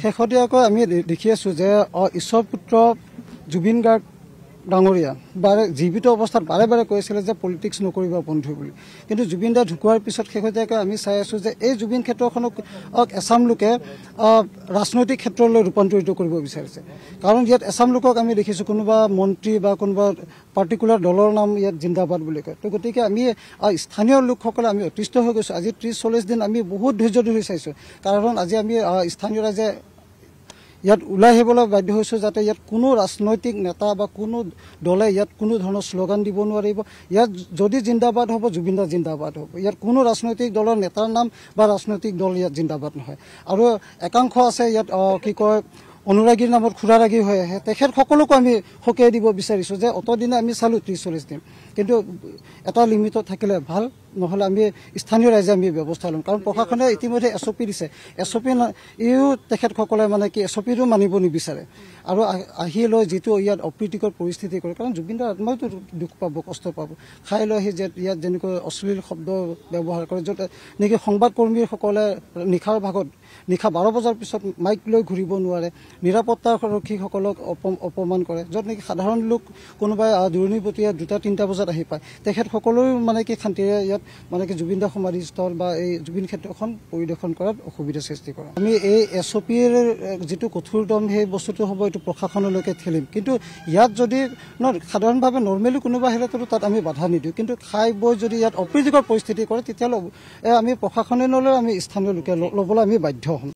শেহতীয়াকৈ আমি দেখি আছো যে ঈশ্বৰ পুত্ৰ জুবিন গাৰ্গ ডাঙৰীয়া বাৰে জীৱিত অৱস্থাত বাৰে বাৰে কৈছিলে যে পলিটিক্স নকৰিবা বন্ধু বুলি, কিন্তু জুবিন দা ঢুকুৱাৰ পিছত শেহতীয়াকৈ আমি চাই আছো যে এই জুবিন ক্ষেত্ৰখনক এছাম লোকে ৰাজনৈতিক ক্ষেত্ৰলৈ ৰূপান্তৰিত কৰিব বিচাৰিছে। কাৰণ ইয়াত এছাম লোকক আমি দেখিছোঁ কোনোবা মন্ত্ৰী বা কোনোবা পাৰ্টিকুলাৰ দলৰ নাম ইয়াত জিন্দাবাদ বুলি কয়। তো গতিকে আমি স্থানীয় লোকসকলে আমি অতিষ্ঠ হৈ গৈছোঁ। আজি 30-40 দিন আমি বহুত ধৈৰ্য ধৰি চাইছোঁ, কাৰণ আজি আমি স্থানীয় ৰাইজে ইয়াত ওলাই আহিবলৈ বাধ্য হৈছোঁ যাতে ইয়াত কোনো ৰাজনৈতিক নেতা বা কোনো দলে ইয়াত কোনো ধৰণৰ শ্লোগান দিব নোৱাৰিব। ইয়াত যদি জিন্দাবাদ হ'ব জুবিন দা জিন্দাবাদ হ'ব, ইয়াত কোনো ৰাজনৈতিক দলৰ নেতাৰ নাম বা ৰাজনৈতিক দল ইয়াত জিন্দাবাদ নহয়। আৰু একাংশ আছে ইয়াত কি কয় অনুৰাগীৰ নামত খুৰাৰাগী হৈ আহে, তেখেতসকলকো আমি সকীয়াই দিব বিচাৰিছোঁ যে অতদিনে আমি চালোঁ 30-40 দিন, কিন্তু এটা লিমিটত থাকিলে ভাল, নহ'লে আমি স্থানীয় ৰাইজে আমি ব্যৱস্থা ল'ম। কাৰণ প্ৰশাসনে ইতিমধ্যে SOP দিছে, SOP ইও তেখেতসকলে মানে কি SOPটো মানিব নিবিচাৰে আৰু আহি লৈ যিটো ইয়াত অপ্ৰীতিকৰ পৰিস্থিতি কৰে। কাৰণ জুবিন দাৰ আত্মাইতো দুখ পাব, কষ্ট পাব। খাই লৈ আহি যে ইয়াত যেনেকৈ অশ্লীল শব্দ ব্যৱহাৰ কৰে, য'ত নেকি সংবাদকৰ্মীসকলে নিশাৰ ভাগত নিশা 12 বজাৰ পিছত মাইক লৈ ঘূৰিব নোৱাৰে, নিৰাপত্তাৰক্ষীসকলক অপমান কৰে, য'ত নেকি সাধাৰণ লোক কোনোবাই দূৰণিবতীয়া 2-3 বজাত আহি পায়, তেখেতসকলেও মানে কি শান্তিৰে ইয়াত মানে কি জুবিন দা সমাধিস্থল বা এই জুবিন ক্ষেত্ৰখন পৰিদৰ্শন কৰাত অসুবিধাৰ সৃষ্টি কৰে। আমি এই SOPৰ যিটো কঠোৰ দম সেই বস্তুটো হ'ব এইটো প্ৰশাসনলৈকে ঠেলিম, কিন্তু ইয়াত যদি সাধাৰণভাৱে নৰ্মেলি কোনোবা আহিলেতো তাত আমি বাধা নিদিওঁ, কিন্তু খাই বৈ যদি ইয়াত অপ্ৰীতিকৰ পৰিস্থিতি কৰে তেতিয়াহ'লে আমি প্ৰশাসনে নলয় আমি স্থানীয় লোকে ল'বলৈ আমি বাধ্য হ'ম।